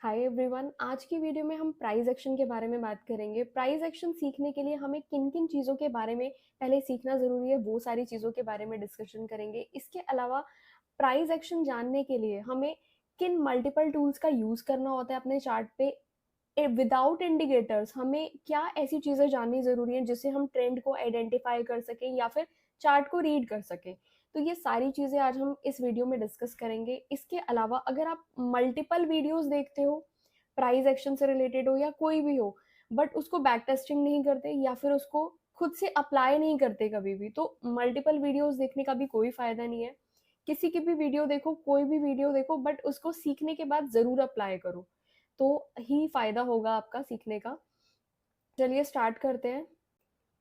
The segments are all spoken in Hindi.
Hi everyone. आज की वीडियो में हम प्राइस एक्शन के बारे में बात करेंगे। प्राइस एक्शन सीखने के लिए हमें किन किन चीज़ों के बारे में पहले सीखना ज़रूरी है, वो सारी चीज़ों के बारे में डिस्कशन करेंगे। इसके अलावा प्राइस एक्शन जानने के लिए हमें किन मल्टीपल टूल्स का यूज़ करना होता है अपने चार्ट पे विदाउट इंडिकेटर्स, हमें क्या ऐसी चीज़ें जाननी ज़रूरी हैं जिससे हम ट्रेंड को आइडेंटिफाई कर सकें या फिर चार्ट को रीड कर सकें। तो ये सारी चीज़ें आज हम इस वीडियो में डिस्कस करेंगे। इसके अलावा अगर आप मल्टीपल वीडियोस देखते हो, प्राइस एक्शन से रिलेटेड हो या कोई भी हो, बट उसको बैक टेस्टिंग नहीं करते या फिर उसको खुद से अप्लाई नहीं करते कभी भी, तो मल्टीपल वीडियोस देखने का भी कोई फ़ायदा नहीं है। किसी की भी वीडियो देखो, कोई भी वीडियो देखो, बट उसको सीखने के बाद ज़रूर अप्लाई करो, तो ही फ़ायदा होगा आपका सीखने का। चलिए स्टार्ट करते हैं।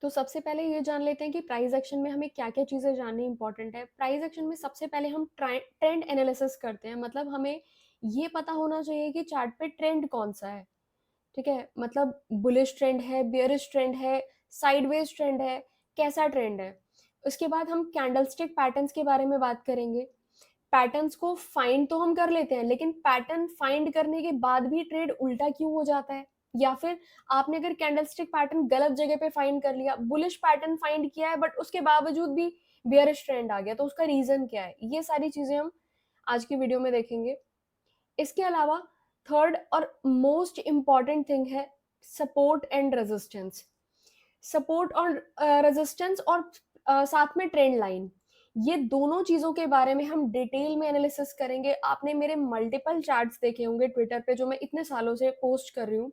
तो सबसे पहले ये जान लेते हैं कि प्राइस एक्शन में हमें क्या-क्या चीज़ें जाननी इम्पोर्टेंट है। प्राइस एक्शन में सबसे पहले हम ट्रेंड एनालिसिस करते हैं, मतलब हमें ये पता होना चाहिए कि चार्ट पे ट्रेंड कौन-सा है, ठीक है? मतलब बुलिश ट्रेंड है, बेयरिश ट्रेंड है, साइडवेज ट्रेंड है, कैसा ट्रेंड है? उसके बाद हम कैंडलस्टिक पैटर्न्स के बारे में बात करेंगे। पैटर्न्स को फाइंड तो हम कर लेते हैं, लेकिन पैटर्न फाइंड करने के बाद भी ट्रेड उल्टा क्यों हो जाता है? या फिर आपने अगर कैंडलस्टिक पैटर्न गलत जगह पे फाइंड कर लिया, बुलिश पैटर्न फाइंड किया है बट उसके बावजूद भी बेयरिश ट्रेंड आ गया, तो उसका रीजन क्या है? ये सारी चीजें हम आज की वीडियो में देखेंगे। इसके अलावा थर्ड और मोस्ट इंपॉर्टेंट थिंग है सपोर्ट एंड रेजिस्टेंस। सपोर्ट और रेजिस्टेंस और साथ में ट्रेंड लाइन, ये दोनों चीजों के बारे में हम डिटेल में एनालिसिस करेंगे। आपने मेरे मल्टीपल चार्ट्स देखे होंगे ट्विटर पे, जो मैं इतने सालों से पोस्ट कर रही हूँ,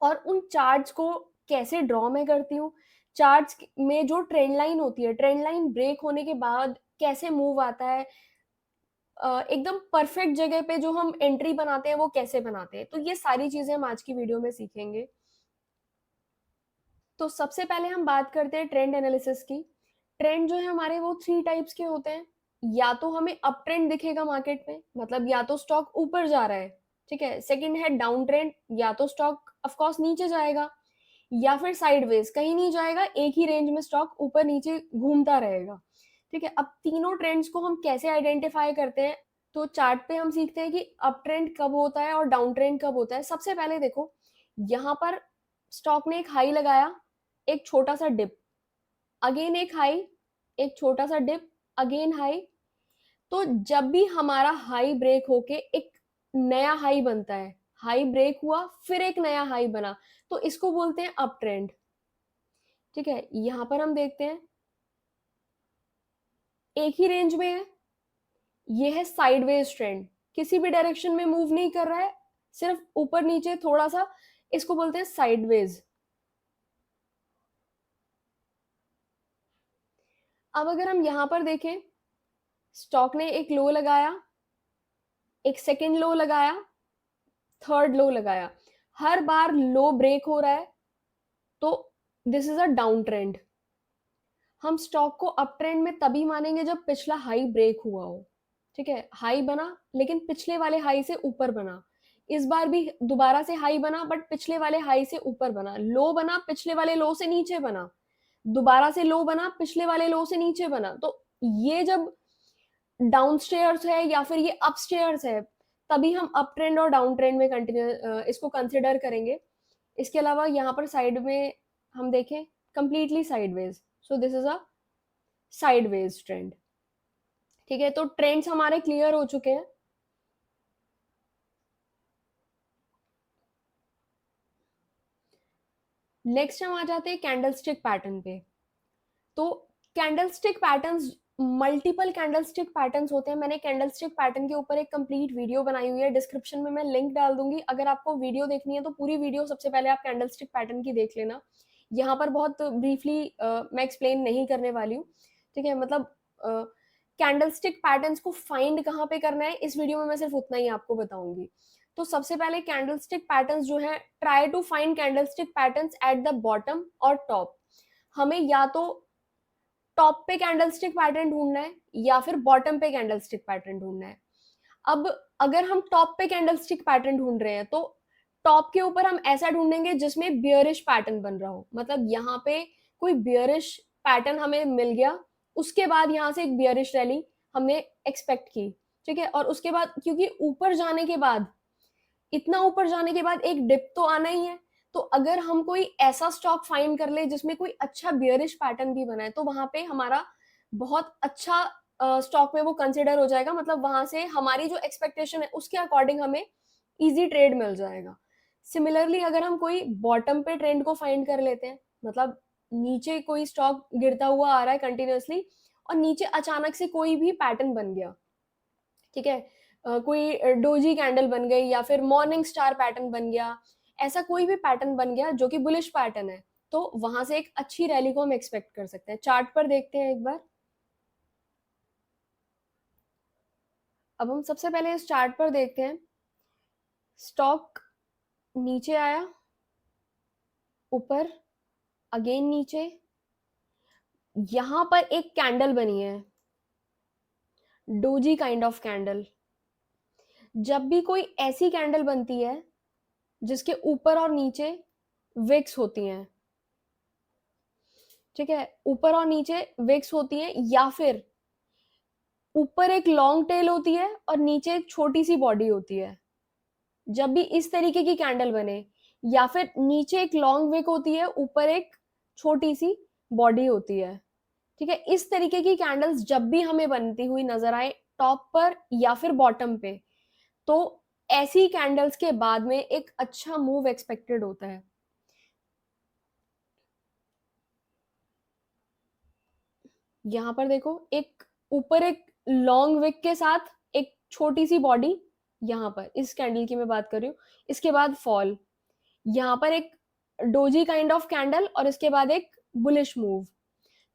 और उन चार्ट्स को कैसे ड्रॉ मैं करती हूँ, चार्ट्स में जो ट्रेंड लाइन होती है, ट्रेंड लाइन ब्रेक होने के बाद कैसे मूव आता है, एकदम परफेक्ट जगह पे जो हम एंट्री बनाते हैं वो कैसे बनाते हैं, तो ये सारी चीजें हम आज की वीडियो में सीखेंगे। तो सबसे पहले हम बात करते हैं ट्रेंड एनालिसिस की। ट्रेंड जो है हमारे, वो थ्री टाइप्स के होते हैं। या तो हमें अप ट्रेंड दिखेगा मार्केट में, मतलब या तो स्टॉक ऊपर जा रहा है, ठीक है। सेकंड है डाउन ट्रेंड, या तो स्टॉक ऑफ कोर्स नीचे जाएगा, या फिर साइडवेज कहीं नहीं जाएगा, एक ही रेंज में स्टॉक ऊपर नीचे घूमता रहेगा, ठीक है। अब तीनों ट्रेंड्स को हम कैसे आइडेंटिफाई करते हैं, तो चार्ट पे हम सीखते हैं कि अप ट्रेंड कब होता है और डाउन ट्रेंड कब होता है। सबसे पहले देखो, यहाँ पर स्टॉक ने एक हाई लगाया, एक छोटा सा डिप, अगेन एक हाई, एक छोटा सा डिप, अगेन हाई। तो जब भी हमारा हाई ब्रेक होके एक नया हाई बनता है, हाई ब्रेक हुआ फिर एक नया हाई बना, तो इसको बोलते हैं अप ट्रेंड, ठीक है। यहां पर हम देखते हैं एक ही रेंज में है, ये है साइडवेज ट्रेंड, किसी भी डायरेक्शन में मूव नहीं कर रहा है, सिर्फ ऊपर नीचे थोड़ा सा, इसको बोलते हैं साइडवेज। अब अगर हम यहां पर देखें, स्टॉक ने एक लो लगाया, एक सेकेंड लो लगाया, थर्ड लो लगाया, हर बार लो ब्रेक हो रहा है, तो this is a down trend. हम स्टॉक को अप ट्रेंड में तभी मानेंगे जब पिछला हाई ब्रेक हुआ हो, ठीक है। हाई बना लेकिन पिछले वाले हाई से ऊपर बना, इस बार भी दोबारा से हाई बना बट पिछले वाले हाई से ऊपर बना, लो बना पिछले वाले लो से नीचे बना, दोबारा से लो बना पिछले वाले लो से नीचे बना, तो ये जब डाउन स्टेयर्स है या फिर ये अप स्टेयर्स है, तभी हम अप ट्रेंड और डाउन ट्रेंड में कंटिन्यू इसको कंसिडर करेंगे। इसके अलावा यहाँ पर साइड में हम देखें, completely sideways, so this is a sideways trend, ठीक है। तो ट्रेंड्स हमारे क्लियर हो चुके हैं। नेक्स्ट हम आ जाते हैं कैंडलस्टिक पैटर्न पे। तो candlestick patterns, multiple candlestick patterns होते हैं। मैंने कैंडलस्टिक पैटर्न के ऊपर एक कंप्लीट वीडियो बनाई हुई है, डिस्क्रिप्शन में मैं लिंक डाल दूंगी। अगर आपको वीडियो देखनी है तो पूरी वीडियो सबसे पहले आप कैंडलस्टिक पैटर्न की देख लेना। यहाँ पर बहुत ब्रीफली मैं एक्सप्लेन नहीं करने वाली हूँ, ठीक है। मतलब कैंडलस्टिक पैटर्न्स को फाइंड कहाँ पे करना है, इस वीडियो में मैं सिर्फ उतना ही आपको बताऊंगी। तो सबसे पहले कैंडलस्टिक पैटर्न्स जो है, try to find candlestick patterns at the bottom और टॉप। हमें या तो टॉप पे कैंडलस्टिक पैटर्न ढूंढना है या फिर बॉटम पे कैंडलस्टिक पैटर्न ढूंढना है। अब अगर हम टॉप पे कैंडलस्टिक पैटर्न ढूंढ रहे हैं, तो टॉप के ऊपर हम ऐसा ढूंढेंगे जिसमें बियरिश पैटर्न बन रहा हो, मतलब यहाँ पे कोई बियरिश पैटर्न हमें मिल गया, उसके बाद यहाँ से एक बियरिश रैली हमने एक्सपेक्ट की, ठीक है। और उसके बाद क्योंकि ऊपर जाने के बाद इतना ऊपर जाने के बाद एक डिप तो आना ही है। तो अगर हम कोई ऐसा स्टॉक फाइंड कर ले जिसमें कोई अच्छा बियरिश पैटर्न भी बना है, तो वहां पे हमारा बहुत अच्छा स्टॉक में वो कंसिडर हो जाएगा। मतलब वहां से हमारी जो एक्सपेक्टेशन है उसके अकॉर्डिंग हमें इजी ट्रेड मिल जाएगा। सिमिलरली अगर हम कोई बॉटम पे ट्रेंड को फाइंड कर लेते हैं, मतलब नीचे कोई स्टॉक गिरता हुआ आ रहा है कंटिन्यूअसली और नीचे अचानक से कोई भी पैटर्न बन गया, ठीक है, कोई डोजी कैंडल बन गई या फिर मॉर्निंग स्टार पैटर्न बन गया, ऐसा कोई भी पैटर्न बन गया जो कि बुलिश पैटर्न है, तो वहां से एक अच्छी रैली को हम एक्सपेक्ट कर सकते हैं। चार्ट पर देखते हैं एक बार। अब हम सबसे पहले इस चार्ट पर देखते हैं, स्टॉक नीचे आया, ऊपर, अगेन नीचे, यहां पर एक कैंडल बनी है, डोजी काइंड ऑफ कैंडल। जब भी कोई ऐसी कैंडल बनती है जिसके ऊपर और नीचे विक्स होती हैं, ठीक है, ऊपर और नीचे विक्स होती हैं, या फिर ऊपर एक लॉन्ग टेल होती है और नीचे एक छोटी सी बॉडी होती है, जब भी इस तरीके की कैंडल बने, या फिर नीचे एक लॉन्ग विक होती है, ऊपर एक छोटी सी बॉडी होती है, ठीक है, इस तरीके की कैंडल्स जब भी हमें बनती हुई नजर आए टॉप पर या फिर बॉटम पे, तो ऐसी कैंडल्स के बाद में एक अच्छा मूव एक्सपेक्टेड होता है। यहां पर देखो, एक ऊपर एक लॉन्ग विक के साथ एक छोटी सी बॉडी, यहां पर इस कैंडल की मैं बात कर रही हूँ, इसके बाद फॉल, यहाँ पर एक डोजी काइंड ऑफ कैंडल और इसके बाद एक बुलिश मूव।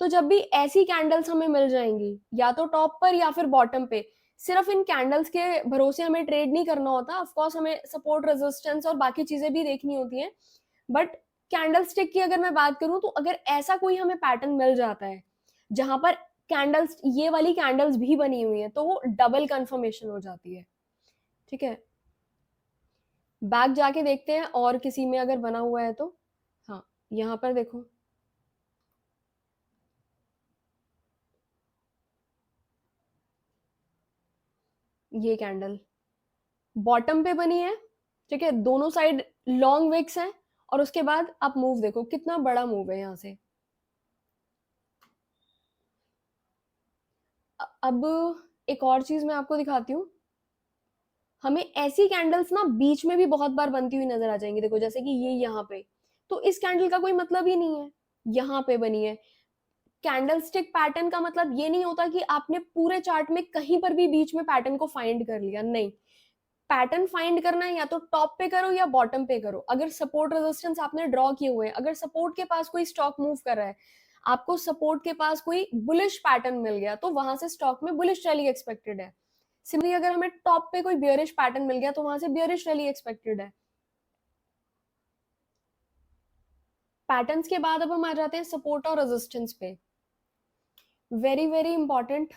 तो जब भी ऐसी कैंडल्स हमें मिल जाएंगी या तो टॉप पर या फिर बॉटम पे, सिर्फ इन कैंडल्स के भरोसे हमें ट्रेड नहीं करना होता, ऑफ कोर्स हमें सपोर्ट, रेजिस्टेंस और बाकी चीजें भी देखनी होती हैं। बट कैंडल स्टिक की अगर मैं बात करूं, तो अगर ऐसा कोई हमें पैटर्न मिल जाता है जहां पर कैंडल्स, ये वाली कैंडल्स भी बनी हुई है, तो वो डबल कंफर्मेशन हो जाती है, ठीक है। बैक जाके देखते हैं और किसी में अगर बना हुआ है तो। हाँ, यहाँ पर देखो, ये कैंडल बॉटम पे बनी है, ठीक है, दोनों साइड लॉन्ग विक्स हैं, और उसके बाद आप मूव देखो, कितना बड़ा मूव है यहाँ से। अब एक और चीज मैं आपको दिखाती हूँ, हमें ऐसी कैंडल्स ना बीच में भी बहुत बार बनती हुई नजर आ जाएंगी। देखो जैसे कि ये यहाँ पे, तो इस कैंडल का कोई मतलब ही नहीं है, यहाँ पे बनी है। कैंडल स्टिक पैटर्न का मतलब ये नहीं होता कि आपने पूरे चार्ट में कहीं पर भी बीच में पैटर्न को फाइंड कर लिया, नहीं। पैटर्न फाइंड करना है या तो टॉप पे करो या बॉटम पे करो। अगर सपोर्ट रेजिस्टेंस आपने ड्रॉ किए हुए हैं, अगर सपोर्ट के पास कोई स्टॉक मूव कर रहा है, आपको सपोर्ट के पास कोई बुलिश पैटर्न मिल गया, तो वहां से स्टॉक में बुलिश रैली एक्सपेक्टेड है। सिमिलरली अगर हमें टॉप पे कोई बियरिश पैटर्न मिल गया, तो वहां से बियरिश रैली एक्सपेक्टेड है। पैटर्न्स के बाद अब हम आ जाते हैं सपोर्ट और रेजिस्टेंस पे। वेरी वेरी इंपॉर्टेंट,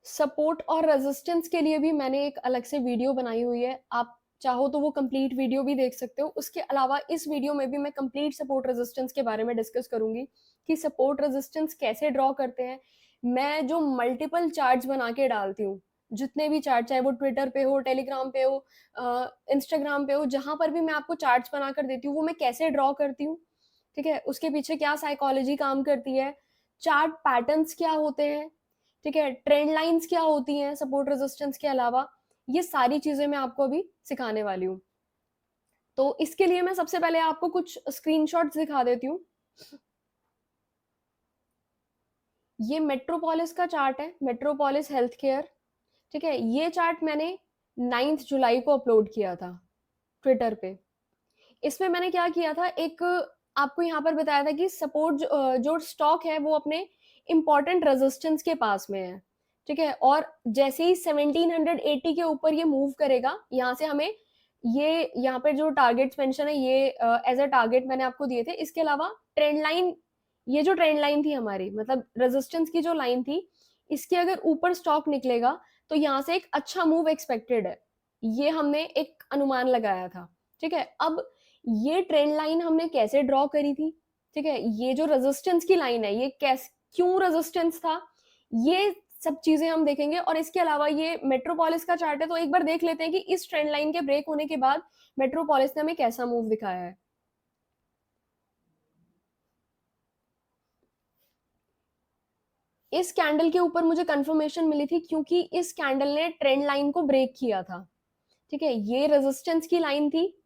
सपोर्ट और रेजिस्टेंस के लिए भी मैंने एक अलग से वीडियो बनाई हुई है, आप चाहो तो वो कंप्लीट वीडियो भी देख सकते हो। उसके अलावा इस वीडियो में भी मैं कंप्लीट सपोर्ट रेजिस्टेंस के बारे में डिस्कस करूंगी कि सपोर्ट रेजिस्टेंस कैसे ड्रॉ करते हैं। मैं जो मल्टीपल चार्ट्स बना के डालती हूँ, जितने भी चार्ट, चाहे वो ट्विटर पे हो, टेलीग्राम पे हो, इंस्टाग्राम पे हो, जहां पर भी मैं आपको चार्ट्स बनाकर देती हूँ, वो मैं कैसे ड्रॉ करती हूँ, ठीक है, उसके पीछे क्या साइकोलॉजी काम करती है, चार्ट पैटर्न्स क्या होते हैं, ठीक है, ट्रेंड लाइंस क्या होती हैं सपोर्ट रेजिस्टेंस के अलावा, ये सारी चीजें मैं आपको अभी सिखाने वाली हूँ। तो इसके लिए मैं सबसे पहले आपको कुछ स्क्रीनशॉट्स दिखा देती हूँ। ये मेट्रोपोलिस का चार्ट है, मेट्रोपोलिस हेल्थ केयर, ठीक है। ये चार्ट मैंने 9 जुलाई को अपलोड किया था ट्विटर पे। इसमें मैंने क्या किया था, एक आपको यहाँ पर बताया था कि सपोर्ट जो स्टॉक है वो अपने इंपॉर्टेंट रेजिस्टेंस के पास में है, ठीक है, और जैसे ही 1780 के ऊपर ये मूव करेगा, यहाँ से हमें ये यहाँ पे जो टारगेट्स मेंशन है, ये एज अ टारगेट मैंने आपको दिए थे। इसके अलावा ट्रेंड लाइन, ये जो ट्रेंड लाइन थी हमारी, मतलब रेजिस्टेंस की जो लाइन थी, इसके अगर ऊपर स्टॉक निकलेगा तो यहाँ से एक अच्छा मूव एक्सपेक्टेड है, ये हमने एक अनुमान लगाया था, ठीक है। अब ये ट्रेंड लाइन हमने कैसे ड्रॉ करी थी, ठीक है, ये जो रेजिस्टेंस की लाइन है, ये कैसे, क्यों रेजिस्टेंस था, ये सब चीजें हम देखेंगे। और इसके अलावा ये मेट्रोपोलिस का चार्ट है, तो एक बार देख लेते हैं कि इस ट्रेंड लाइन के ब्रेक होने के बाद मेट्रोपोलिस ने हमें कैसा मूव दिखाया है। इस कैंडल के ऊपर मुझे कंफर्मेशन मिली थी क्योंकि इस कैंडल ने ट्रेंड लाइन को ब्रेक किया था। ठीक है, ये रेजिस्टेंस की लाइन थी,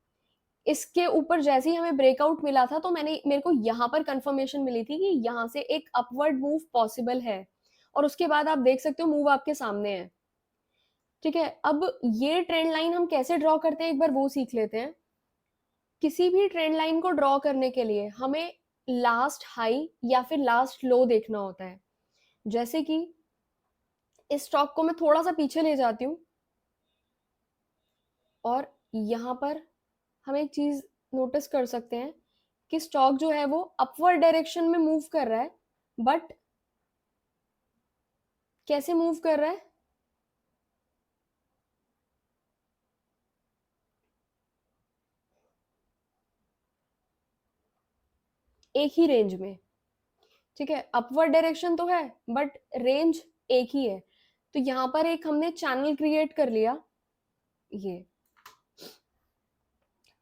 इसके ऊपर जैसे ही हमें ब्रेकआउट मिला था तो मेरे को यहाँ पर कंफर्मेशन मिली थी कि यहाँ से एक अपवर्ड मूव पॉसिबल है, और उसके बाद आप देख सकते हो मूव आपके सामने है। ठीक है, अब ये ट्रेंड लाइन हम कैसे ड्रॉ करते हैं एक बार वो सीख लेते हैं। किसी भी ट्रेंड लाइन को ड्रॉ करने के लिए हमें लास्ट हाई या फिर लास्ट लो देखना होता है। जैसे कि इस स्टॉक को मैं थोड़ा सा पीछे ले जाती हूँ, और यहाँ पर हम एक चीज नोटिस कर सकते हैं कि स्टॉक जो है वो अपवर्ड डायरेक्शन में मूव कर रहा है, बट कैसे मूव कर रहा है, एक ही रेंज में। ठीक है, अपवर्ड डायरेक्शन तो है बट रेंज एक ही है। तो यहाँ पर एक हमने चैनल क्रिएट कर लिया। ये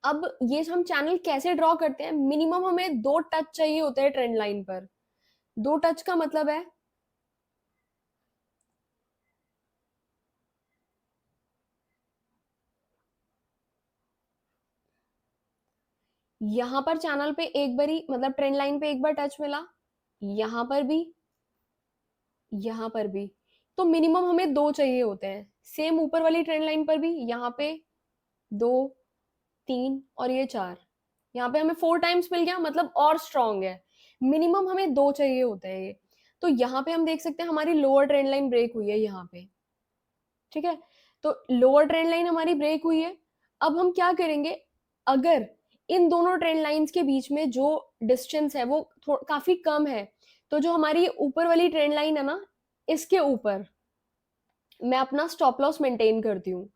अब ये हम चैनल कैसे ड्रॉ करते हैं, मिनिमम हमें 2 टच चाहिए होते हैं ट्रेंड लाइन पर। 2 टच का मतलब है यहां पर चैनल पे एक बारी, मतलब ट्रेंड लाइन पे एक बार टच मिला, यहां पर भी, यहां पर भी। तो मिनिमम हमें 2 चाहिए होते हैं। सेम ऊपर वाली ट्रेंड लाइन पर भी यहाँ पे 2, 3 और ये 4। यहाँ पे हमें 4 टाइम्स मिल गया, मतलब और स्ट्रांग है। मिनिमम हमें 2 चाहिए होते हैं ये। तो यहाँ पे हम देख सकते हैं हमारी लोअर ट्रेंड लाइन ब्रेक हुई है यहाँ पे। ठीक है, तो लोअर ट्रेंड लाइन हमारी ब्रेक हुई है। अब हम क्या करेंगे, अगर इन दोनों ट्रेंड लाइंस के बीच में जो डिस्टेंस है वो काफी कम है, तो जो हमारी ऊपर वाली ट्रेंड लाइन है ना, इसके ऊपर मैं अपना स्टॉप लॉस मेंटेन करती हूँ।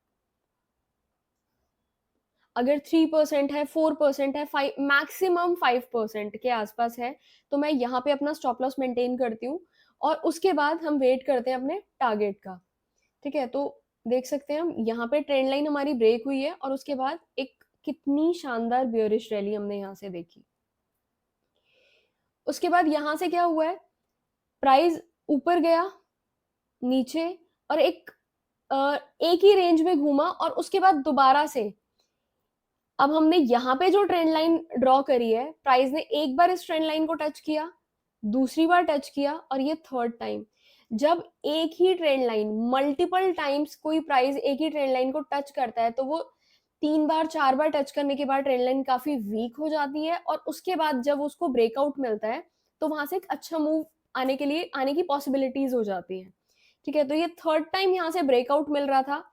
अगर 3% है, 4% है, 5, मैक्सिमम 5% के आसपास है, तो मैं यहाँ पे अपना स्टॉप लॉस मेंटेन करती हूँ। और उसके बाद हम वेट करते हैं अपने टारगेट का। ठीक है, तो देख सकते हैं हम यहाँ पे ट्रेंड लाइन हमारी ब्रेक हुई है, और उसके बाद एक कितनी शानदार बियरिश रैली हमने यहाँ से देखी। उसके बाद यहाँ से क्या हुआ है, प्राइस ऊपर गया, नीचे, और एक ही रेंज में घूमा, और उसके बाद दोबारा से अब हमने यहाँ पे जो ट्रेंड लाइन ड्रॉ करी है, प्राइस ने एक बार इस ट्रेंड लाइन को टच किया, दूसरी बार टच किया, और ये थर्ड टाइम। जब एक ही ट्रेंड लाइन मल्टीपल टाइम्स कोई प्राइस एक ही ट्रेंड लाइन को टच करता है, तो वो 3 बार 4 बार टच करने के बाद ट्रेंड लाइन काफी वीक हो जाती है, और उसके बाद जब उसको ब्रेकआउट मिलता है तो वहां से एक अच्छा मूव आने की पॉसिबिलिटीज हो जाती है। ठीक है, तो ये थर्ड टाइम यहाँ से ब्रेकआउट मिल रहा था।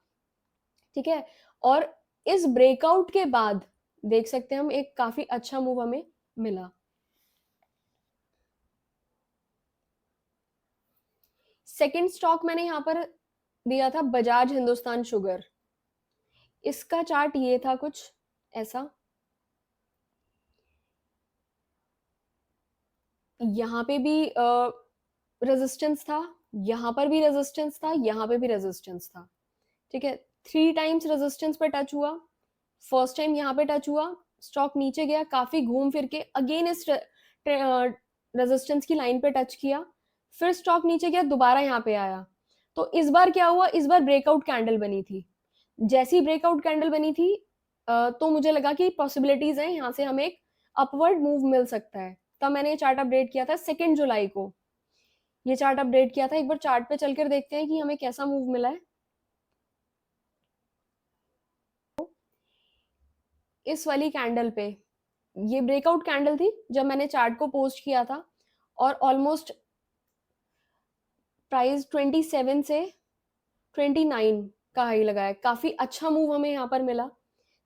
ठीक है, और इस ब्रेकआउट के बाद देख सकते हैं हम एक काफी अच्छा मूव हमें मिला। सेकंड स्टॉक मैंने यहाँ पर दिया था बजाज हिंदुस्तान शुगर। इसका चार्ट ये था कुछ ऐसा। यहाँ पे भी रेजिस्टेंस था, यहाँ पर भी रेजिस्टेंस था, यहाँ पे भी रेजिस्टेंस था। ठीक है, 3 टाइम्स रेजिस्टेंस पे टच हुआ। फर्स्ट टाइम यहाँ पे टच हुआ, स्टॉक नीचे गया, काफी घूम फिर के अगेन इस रेजिस्टेंस की लाइन पे टच किया, फिर स्टॉक नीचे गया, दोबारा यहाँ पे आया। तो इस बार क्या हुआ, इस बार ब्रेकआउट कैंडल बनी थी। जैसी ब्रेकआउट कैंडल बनी थी, तो मुझे लगा कि पॉसिबिलिटीज है यहाँ से हमें एक अपवर्ड मूव मिल सकता है। तब मैंने ये चार्ट अपडेट किया था 2 जुलाई को। ये चार्ट अपडेट किया था, एक बार चार्ट पे चलकर देखते हैं कि हमें कैसा मूव मिला है। इस वाली कैंडल पे ये ब्रेकआउट कैंडल थी जब मैंने चार्ट को पोस्ट किया था, और ऑलमोस्ट प्राइस 27 से 29 का हाई लगा है। काफी अच्छा मूव हमें यहाँ पर मिला।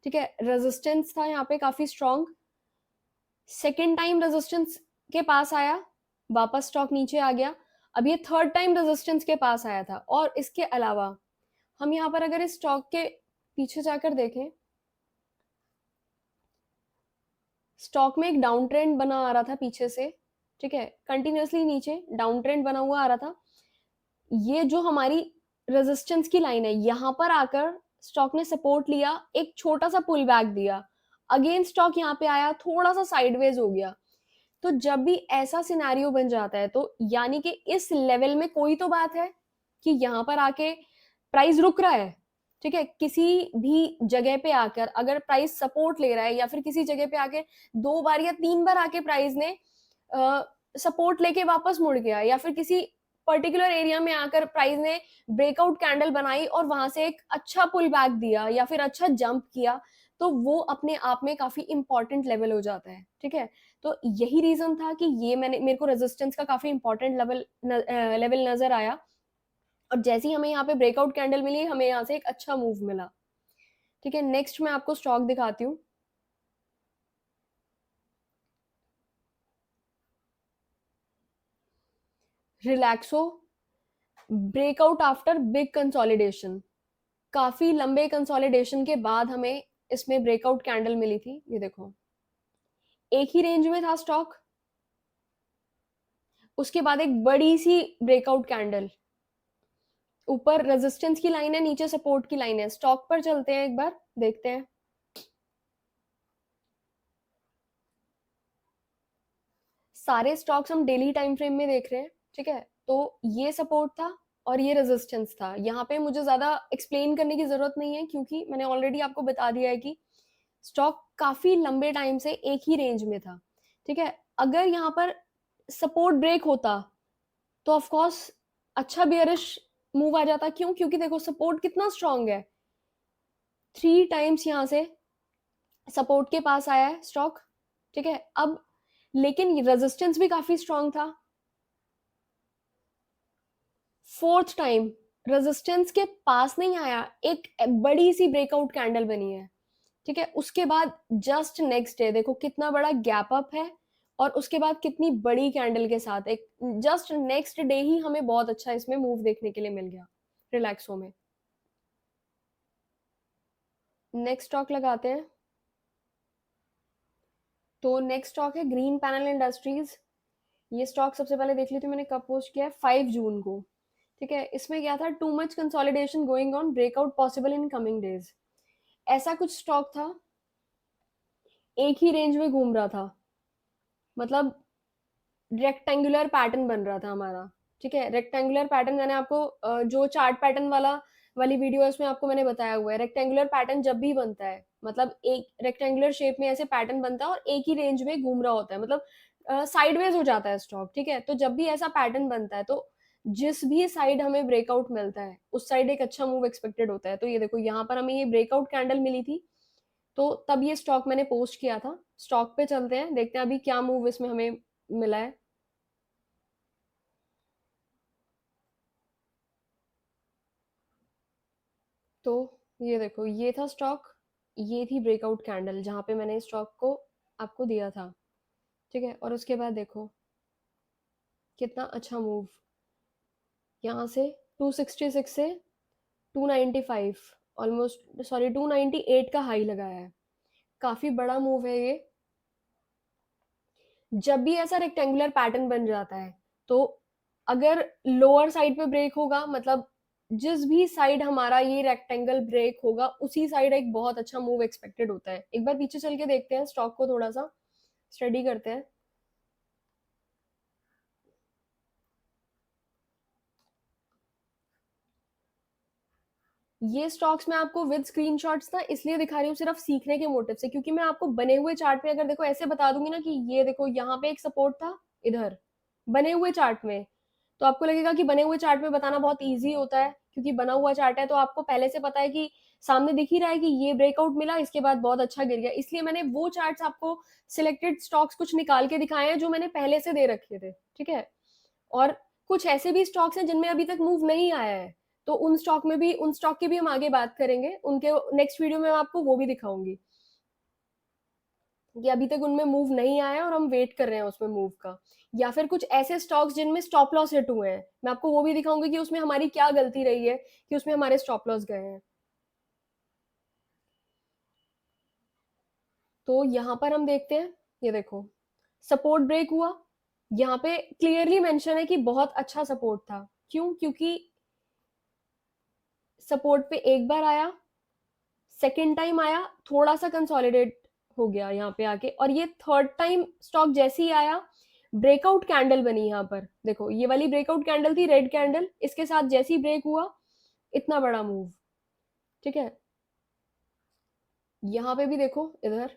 ठीक है, रेजिस्टेंस था यहाँ पे काफी स्ट्रॉन्ग। सेकेंड टाइम रेजिस्टेंस के पास आया, वापस स्टॉक नीचे आ गया। अब ये थर्ड टाइम रेजिस्टेंस के पास आया था। और इसके अलावा हम यहाँ पर अगर इस स्टॉक के पीछे जाकर देखें, स्टॉक में एक डाउन ट्रेंड बना आ रहा था पीछे से। ठीक है, कंटिन्यूअसली नीचे डाउन ट्रेंड बना हुआ आ रहा था। ये जो हमारी रेजिस्टेंस की लाइन है, यहाँ पर आकर स्टॉक ने सपोर्ट लिया, एक छोटा सा पुल बैक दिया, अगेन स्टॉक यहाँ पे आया, थोड़ा सा साइडवेज हो गया। तो जब भी ऐसा सिनेरियो बन जाता है तो यानी कि इस लेवल में कोई तो बात है कि यहाँ पर आके प्राइस रुक रहा है। ठीक है, किसी भी जगह पे आकर अगर प्राइस सपोर्ट ले रहा है या फिर किसी जगह पे आके 2 बार या 3 बार आके प्राइस ने सपोर्ट लेके वापस मुड़ गया, या फिर किसी पर्टिकुलर एरिया में आकर प्राइस ने ब्रेकआउट कैंडल बनाई और वहां से एक अच्छा पुल बैक दिया या फिर अच्छा जंप किया, तो वो अपने आप में काफी इंपॉर्टेंट लेवल हो जाता है। ठीक है, तो यही रीजन था कि ये मेरे को रेजिस्टेंस का काफी इंपॉर्टेंट लेवल नजर आया, और जैसे ही हमें यहाँ पे ब्रेकआउट कैंडल मिली, हमें यहाँ से एक अच्छा मूव मिला। ठीक है, नेक्स्ट मैं आपको स्टॉक दिखाती हूँ। Relaxo, breakout after big consolidation, काफी लंबे कंसोलिडेशन के बाद हमें इसमें ब्रेकआउट कैंडल मिली थी। ये देखो, एक ही रेंज में था स्टॉक, उसके बाद एक बड़ी सी ब्रेकआउट कैंडल, ऊपर रेजिस्टेंस की लाइन है, नीचे सपोर्ट की लाइन है। स्टॉक पर चलते हैं, एक बार देखते हैं। सारे स्टॉक्स हम डेली टाइम फ्रेम में देख रहे हैं। ठीक है, तो ये सपोर्ट था और ये रेजिस्टेंस था। यहाँ पे मुझे ज्यादा एक्सप्लेन करने की जरूरत नहीं है, क्योंकि मैंने ऑलरेडी आपको बता दिया है कि स्टॉक काफी लंबे टाइम से एक ही रेंज में था। ठीक है, अगर यहाँ पर सपोर्ट ब्रेक होता तो ऑफ कोर्स अच्छा बियरिश मूव आ जाता। क्यों? क्योंकि देखो सपोर्ट कितना स्ट्रांग है, 3 टाइम्स यहाँ से सपोर्ट के पास आया है स्टॉक। ठीक है, अब लेकिन रेजिस्टेंस भी काफी स्ट्रांग था। 4th टाइम रेजिस्टेंस के पास नहीं आया, एक बड़ी सी ब्रेकआउट कैंडल बनी है। ठीक है, उसके बाद जस्ट नेक्स्ट डे देखो कितना बड़ा गैप अप है, और उसके बाद कितनी बड़ी कैंडल के साथ एक जस्ट नेक्स्ट डे ही हमें बहुत अच्छा इसमें मूव देखने के लिए मिल गया रिलैक्सो में। नेक्स्ट स्टॉक लगाते हैं। तो नेक्स्ट स्टॉक है ग्रीन पैनल इंडस्ट्रीज। ये स्टॉक सबसे पहले देख ली थी मैंने, कब पोस्ट किया है, 5 जून को। ठीक है, इसमें क्या था, too much consolidation going on, breakout possible in coming days, ऐसा कुछ स्टॉक था। एक ही रेंज में घूम रहा था, मतलब रेक्टेंगुलर पैटर्न बन रहा था हमारा। ठीक है, रेक्टेंगुलर पैटर्न मैंने आपको जो चार्ट पैटर्न वाली वीडियो है उसमें आपको मैंने बताया हुआ है। रेक्टेंगुलर पैटर्न जब भी बनता है, मतलब एक रेक्टेंगुलर शेप में ऐसे पैटर्न बनता है और एक ही रेंज में घूम रहा होता है, मतलब साइडवेज हो जाता है स्टॉक। ठीक है, तो जब भी ऐसा पैटर्न बनता है तो जिस भी साइड हमें ब्रेकआउट मिलता है उस साइड एक अच्छा मूव एक्सपेक्टेड होता है। तो ये देखो यहाँ पर हमें ये ब्रेकआउट कैंडल मिली थी, तो तब ये स्टॉक मैंने पोस्ट किया था। स्टॉक पे चलते हैं, देखते हैं अभी क्या मूव इसमें हमें मिला है। तो ये देखो, ये था स्टॉक, ये थी ब्रेकआउट कैंडल जहां पे मैंने स्टॉक को आपको दिया था। ठीक है, और उसके बाद देखो कितना अच्छा मूव, यहाँ से 266 से 295, ऑलमोस्ट सॉरी 298 का हाई लगाया है। काफी बड़ा मूव है ये। जब भी ऐसा रेक्टेंगुलर पैटर्न बन जाता है तो अगर लोअर साइड पे ब्रेक होगा, मतलब जिस भी साइड हमारा ये रेक्टेंगल ब्रेक होगा उसी साइड एक बहुत अच्छा मूव एक्सपेक्टेड होता है। एक बार पीछे चल के देखते हैं, स्टॉक को थोड़ा सा स्टडी करते हैं। ये स्टॉक्स मैं आपको विद स्क्रीनशॉट्स ना इसलिए दिखा रही हूँ सिर्फ सीखने के मोटिव से, क्योंकि मैं आपको बने हुए चार्ट पे अगर देखो ऐसे बता दूंगी ना कि ये देखो यहाँ पे एक सपोर्ट था, इधर बने हुए चार्ट में, तो आपको लगेगा कि बने हुए चार्ट में बताना बहुत ईजी होता है, क्योंकि बना हुआ चार्ट है तो आपको पहले से पता है कि सामने दिख ही रहा है कि ये ब्रेकआउट मिला, इसके बाद बहुत अच्छा गिर गया। इसलिए मैंने वो चार्ट्स आपको सिलेक्टेड स्टॉक्स कुछ निकाल के दिखाए हैं जो मैंने पहले से दे रखे थे। ठीक है, और कुछ ऐसे भी स्टॉक्स हैं जिनमें अभी तक मूव नहीं आया है, तो उन स्टॉक की भी हम आगे बात करेंगे, उनके नेक्स्ट वीडियो में मैं आपको वो भी दिखाऊंगी कि अभी तक उनमें मूव नहीं आया और हम वेट कर रहे हैं उसमें मूव का। या फिर कुछ ऐसे स्टॉक्स जिनमें स्टॉप लॉस हिट हुए हैं, मैं आपको वो भी दिखाऊंगी कि उसमें हमारी क्या गलती रही है कि उसमें हमारे स्टॉप लॉस गए हैं। तो यहाँ पर हम देखते हैं, ये देखो सपोर्ट ब्रेक हुआ, यहाँ पे क्लियरली मेंशन है कि बहुत अच्छा सपोर्ट था। क्यों? क्योंकि सपोर्ट पे एक बार आया, सेकेंड टाइम आया, थोड़ा सा कंसोलिडेट हो गया यहाँ पे आके, और ये थर्ड टाइम स्टॉक जैसे ही आया, ब्रेकआउट कैंडल बनी यहाँ पर। देखो ये वाली ब्रेकआउट कैंडल थी, रेड कैंडल, इसके साथ जैसे ही ब्रेक हुआ, इतना बड़ा मूव। ठीक है, यहाँ पे भी देखो, इधर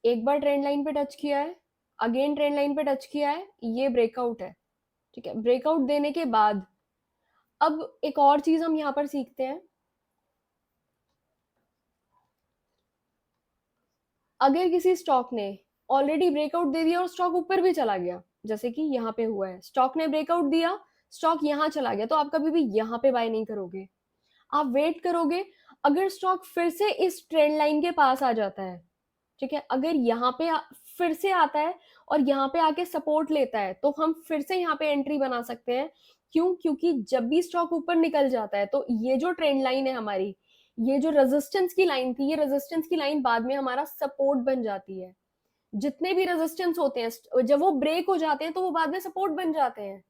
एक बार ट्रेंड लाइन पे टच किया है, अगेन ट्रेंड लाइन पे टच किया है, ये ब्रेकआउट है। ठीक है, ब्रेकआउट देने के बाद अब एक और चीज हम यहाँ पर सीखते हैं। अगर किसी स्टॉक ने ऑलरेडी ब्रेकआउट दे दिया और स्टॉक ऊपर भी चला गया, जैसे कि यहाँ पे हुआ है, स्टॉक ने ब्रेकआउट दिया, स्टॉक यहाँ चला गया, तो आप कभी भी यहाँ पे बाय नहीं करोगे, आप वेट करोगे। अगर स्टॉक फिर से इस ट्रेंड लाइन के पास आ जाता है, ठीक है, अगर यहाँ पे फिर से आता है और यहाँ पे आके सपोर्ट लेता है, तो हम फिर से यहाँ पे एंट्री बना सकते हैं। क्यों? क्योंकि जब भी स्टॉक ऊपर निकल जाता है, तो ये जो ट्रेंड लाइन है हमारी, ये जो रेजिस्टेंस की लाइन थी, ये रेजिस्टेंस की लाइन बाद में हमारा सपोर्ट बन जाती है। जितने भी रेजिस्टेंस होते हैं, जब वो ब्रेक हो जाते हैं, तो वो बाद में सपोर्ट बन जाते हैं।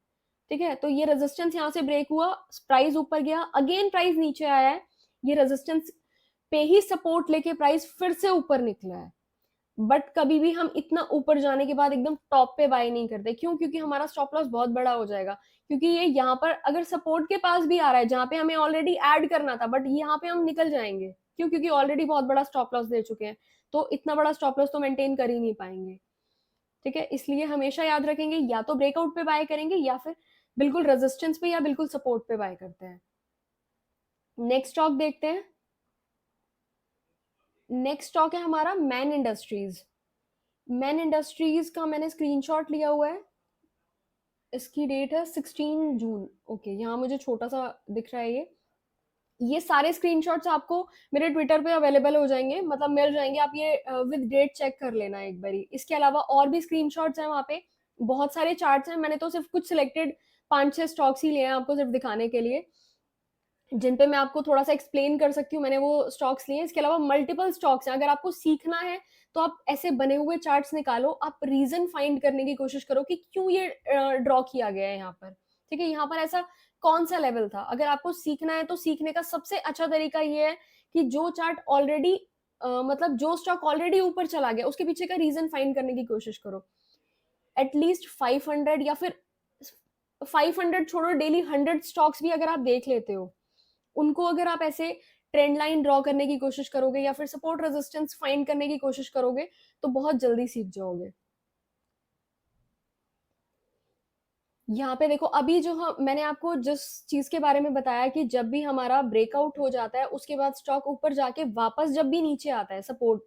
ठीक है, तो ये रेजिस्टेंस यहाँ से ब्रेक हुआ, प्राइस ऊपर गया, अगेन प्राइस नीचे आया है, ये रेजिस्टेंस पे ही सपोर्ट लेके प्राइस फिर से ऊपर निकला है। बट कभी भी हम इतना ऊपर जाने के बाद एकदम टॉप पे बाय नहीं करते। क्यों? क्योंकि हमारा स्टॉप लॉस बहुत बड़ा हो जाएगा। क्योंकि ये यहाँ पर अगर सपोर्ट के पास भी आ रहा है, जहां पे हमें ऑलरेडी ऐड करना था, बट यहाँ पे हम निकल जाएंगे। क्यों? क्योंकि ऑलरेडी बहुत बड़ा स्टॉप लॉस दे चुके हैं, तो इतना बड़ा स्टॉप लॉस तो मेंटेन कर ही नहीं पाएंगे। ठीक है, इसलिए हमेशा याद रखेंगे, या तो ब्रेकआउट पे बाय करेंगे, या फिर बिल्कुल रेजिस्टेंस पे या बिल्कुल सपोर्ट पे बाय करते हैं। नेक्स्ट स्टॉक देखते हैं। नेक्स्ट स्टॉक है हमारा मैन इंडस्ट्रीज। मैन इंडस्ट्रीज का मैंने स्क्रीनशॉट लिया हुआ है, इसकी डेट है 16 जून। ओके, यहाँ मुझे छोटा सा दिख रहा है ये सारे स्क्रीनशॉट्स आपको मेरे ट्विटर पे अवेलेबल हो जाएंगे, मतलब मिल जाएंगे, आप ये विद डेट चेक कर लेना एक बारी। इसके अलावा और भी स्क्रीनशॉट्स हैं वहाँ पे, बहुत सारे चार्ट्स हैं, मैंने तो सिर्फ कुछ सिलेक्टेड 5-6 स्टॉक्स ही लिए हैं आपको सिर्फ दिखाने के लिए, जिन पे मैं आपको थोड़ा सा एक्सप्लेन कर सकती हूँ, मैंने वो स्टॉक्स लिए हैं। इसके अलावा मल्टीपल स्टॉक्स हैं, अगर आपको सीखना है तो आप ऐसे बने हुए चार्ट्स निकालो, आप रीजन फाइंड करने की कोशिश करो कि क्यों ये ड्रॉ किया गया है यहाँ पर। ठीक है, यहाँ पर ऐसा कौन सा लेवल था। अगर आपको सीखना है तो सीखने का सबसे अच्छा तरीका ये है कि जो चार्ट ऑलरेडी मतलब जो स्टॉक ऑलरेडी ऊपर चला गया, उसके पीछे का रीजन फाइंड करने की कोशिश करो। एटलीस्ट 500 या फिर 500 छोड़ो, डेली 100 स्टॉक्स भी अगर आप देख लेते हो, उनको अगर आप ऐसे ट्रेंड लाइन ड्रॉ करने की कोशिश करोगे या फिर सपोर्ट रेजिस्टेंस फाइंड करने की कोशिश करोगे, तो बहुत जल्दी सीख जाओगे। यहाँ पे देखो, अभी जो मैंने आपको जिस चीज के बारे में बताया कि जब भी हमारा ब्रेकआउट हो जाता है, उसके बाद स्टॉक ऊपर जाके वापस जब भी नीचे आता है सपोर्ट,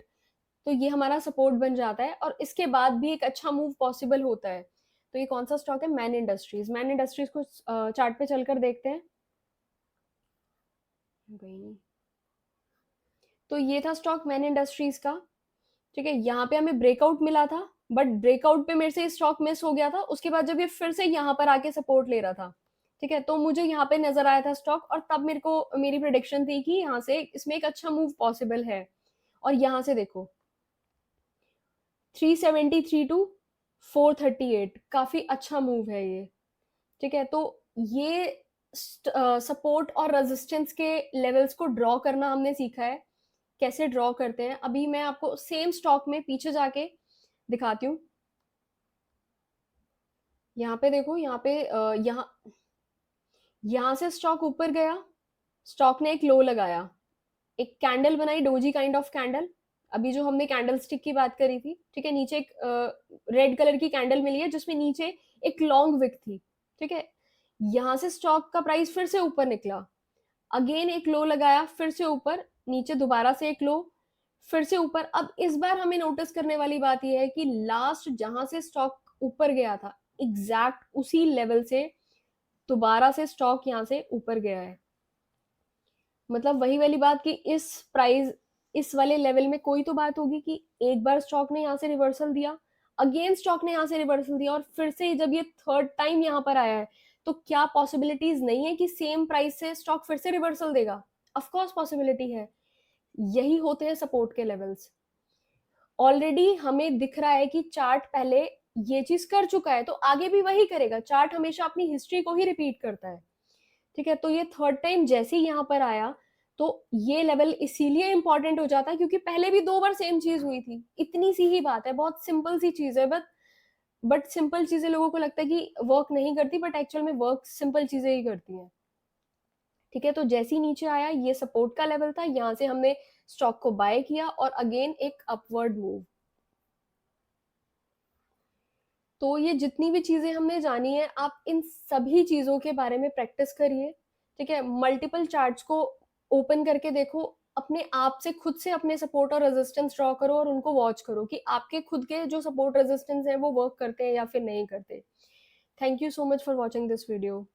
तो ये हमारा सपोर्ट बन जाता है, और इसके बाद भी एक अच्छा मूव पॉसिबल होता है। तो ये कौन सा स्टॉक है? Man industries. मैन इंडस्ट्रीज को चार्ट पे चलकर देखते हैं। भाई, तो ये था स्टॉक मैन इंडस्ट्रीज का। ठीक है, यहाँ पे हमें ब्रेकआउट मिला था, बट ब्रेकआउट पे मेरे से स्टॉक मिस हो गया था, उसके बाद जब ये फिर से यहाँ पर आके सपोर्ट ले रहा था, ठीक है, तो मुझे यहाँ पे नजर आया था स्टॉक, और तब मेरे को मेरी प्रोडिक्शन थी कि यहाँ से इसमें एक अच्छा मूव पॉसिबल है। और यहाँ से देखो, 373 टू 438, काफी अच्छा मूव है ये। ठीक है, तो ये सपोर्ट और रेजिस्टेंस के लेवल्स को ड्रॉ करना हमने सीखा है। कैसे ड्रॉ करते हैं, अभी मैं आपको सेम स्टॉक में पीछे जाके दिखाती हूँ। यहाँ पे देखो, यहाँ पे यहाँ से स्टॉक ऊपर गया, स्टॉक ने एक लो लगाया, एक कैंडल बनाई, डोजी काइंड ऑफ कैंडल। अभी जो हमने कैंडल स्टिक की बात करी थी, ठीक है, नीचे एक रेड कलर की कैंडल मिली है जिसमें नीचे एक लॉन्ग विक थी। ठीक है, यहाँ से स्टॉक का प्राइस फिर से ऊपर निकला, अगेन एक लो लगाया, फिर से ऊपर, नीचे दोबारा से एक लो, फिर से ऊपर। अब इस बार हमें नोटिस करने वाली बात यह है कि लास्ट जहां से स्टॉक ऊपर गया था, एग्जैक्ट उसी लेवल से दोबारा से स्टॉक यहां से ऊपर गया है। मतलब वही वाली बात कि इस वाले लेवल में कोई तो बात होगी कि एक बार स्टॉक ने यहाँ से रिवर्सल दिया, अगेन स्टॉक ने यहाँ से रिवर्सल दिया, और फिर से जब ये थर्ड टाइम यहाँ पर आया है, तो क्या पॉसिबिलिटीज नहीं है कि सेम प्राइस से स्टॉक फिर से रिवर्सल देगा? ऑफकोर्स पॉसिबिलिटी है। यही होते हैं सपोर्ट के लेवल्स। ऑलरेडी हमें दिख रहा है कि चार्ट पहले ये चीज कर चुका है तो आगे भी वही करेगा। चार्ट हमेशा अपनी हिस्ट्री को ही रिपीट करता है, ठीक है। तो ये थर्ड टाइम जैसे ही यहाँ पर आया तो ये लेवल इसीलिए इंपॉर्टेंट हो जाता है क्योंकि पहले भी 2 बार सेम चीज हुई थी। इतनी सी ही बात है, बहुत सिंपल सी चीज है, बट सिंपल चीजें लोगों को लगता है कि वर्क नहीं करती, बट एक्चुअल में वर्क सिंपल चीजें ही करती हैं, ठीक है। तो जैसे ही नीचे आया, ये सपोर्ट का लेवल था, यहाँ से हमने स्टॉक को बाय किया और अगेन एक अपवर्ड मूव। तो ये जितनी भी चीजें हमने जानी है, आप इन सभी चीजों के बारे में प्रैक्टिस करिए, ठीक है। मल्टीपल चार्ट्स को ओपन करके देखो, अपने आप से खुद से अपने सपोर्ट और रेजिस्टेंस ड्रॉ करो और उनको वॉच करो कि आपके खुद के जो सपोर्ट रेजिस्टेंस है वो वर्क करते हैं या फिर नहीं करते। Thank you so much for watching this video.